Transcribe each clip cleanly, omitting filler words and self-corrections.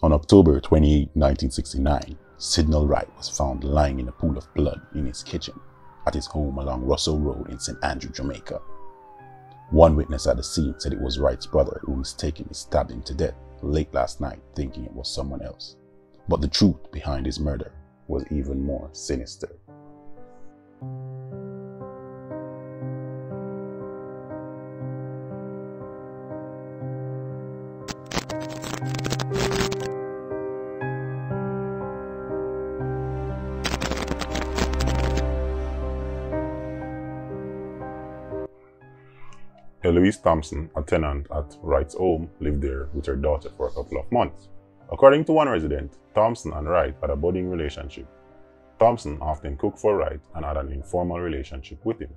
On October 28, 1969, Sidnal Wright was found lying in a pool of blood in his kitchen at his home along Rousseau Road in St. Andrew, Jamaica. One witness at the scene said it was Wright's brother who mistakenly stabbed him to death late last night, thinking it was someone else. But the truth behind his murder was even more sinister. Eloise Thompson, a tenant at Wright's home, lived there with her daughter for a couple of months. According to one resident, Thompson and Wright had a budding relationship. Thompson often cooked for Wright and had an informal relationship with him.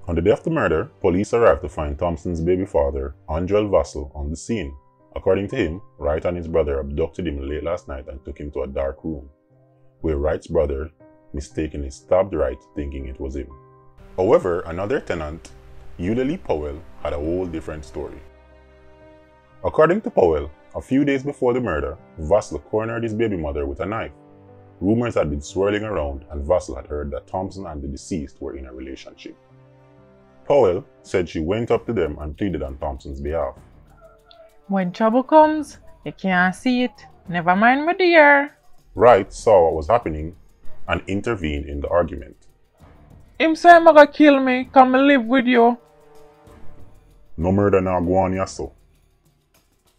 On the day of the murder, police arrived to find Thompson's baby father, Angel Vassell, on the scene. According to him, Wright and his brother abducted him late last night and took him to a dark room, where Wright's brother mistakenly stabbed Wright, thinking it was him. However, another tenant, Eulalie Powell, had a whole different story. According to Powell, a few days before the murder, Vassell cornered his baby mother with a knife. Rumors had been swirling around, and Vassell had heard that Thompson and the deceased were in a relationship. Powell said she went up to them and pleaded on Thompson's behalf. When trouble comes, you can't see it. Never mind, my dear. Wright saw what was happening and intervened in the argument. Him say I'm gonna kill me, come and live with you. No murder now go on ya so,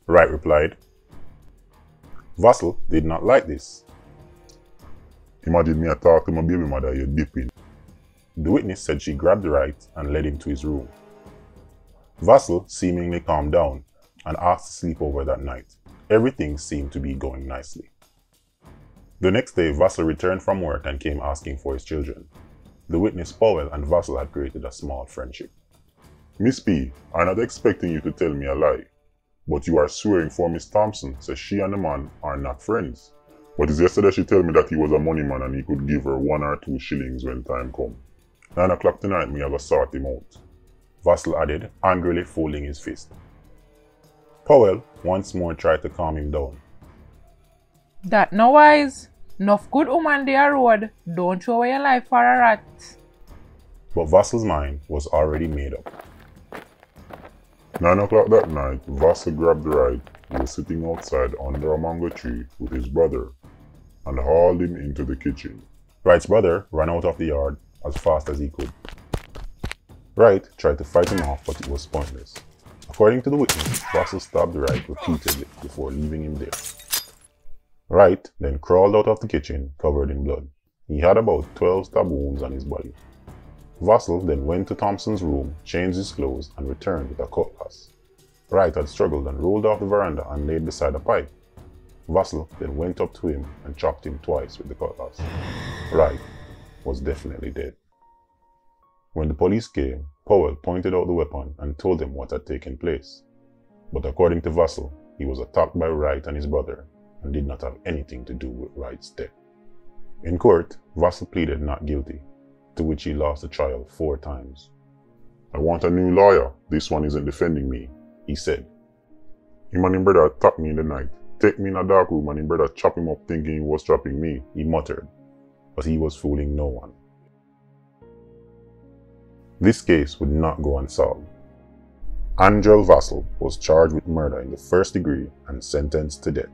Wright replied. Vassell did not like this. Imagine me talk to my baby mother, you dipping. The witness said she grabbed Wright and led him to his room. Vassell seemingly calmed down and asked to sleep over that night. Everything seemed to be going nicely. The next day, Vassell returned from work and came asking for his children. The witness Powell and Vassell had created a small friendship. Miss P, I'm not expecting you to tell me a lie, but you are swearing for Miss Thompson says she and the man are not friends. But it's yesterday she told me that he was a money man and he could give her 1 or 2 shillings when time come. 9 o'clock tonight me have to sort him out, Vassell added, angrily folding his fist. Powell once more tried to calm him down. That no wise. Enough good woman there road. Don't throw away your life for a rat. But Vassell's mind was already made up. 9 o'clock that night, Vassell grabbed Wright, who was sitting outside under a mango tree with his brother, and hauled him into the kitchen. Wright's brother ran out of the yard as fast as he could. Wright tried to fight him off, but it was pointless. According to the witness, Vassell stabbed Wright repeatedly before leaving him there. Wright then crawled out of the kitchen, covered in blood. He had about 12 stab wounds on his body. Vassell then went to Thompson's room, changed his clothes, and returned with a cutlass. Wright had struggled and rolled off the veranda and laid beside a pipe. Vassell then went up to him and chopped him twice with the cutlass. Wright was definitely dead. When the police came, Powell pointed out the weapon and told them what had taken place. But according to Vassell, he was attacked by Wright and his brother and did not have anything to do with Wright's death. In court, Vassell pleaded not guilty, to which he lost the trial 4 times. I want a new lawyer. This one isn't defending me, he said. Him and him brother attacked me in the night. Take me in a dark room and him brother chop him up thinking he was trapping me, he muttered. But he was fooling no one. This case would not go unsolved. Angel Vassell was charged with murder in the 1st degree and sentenced to death.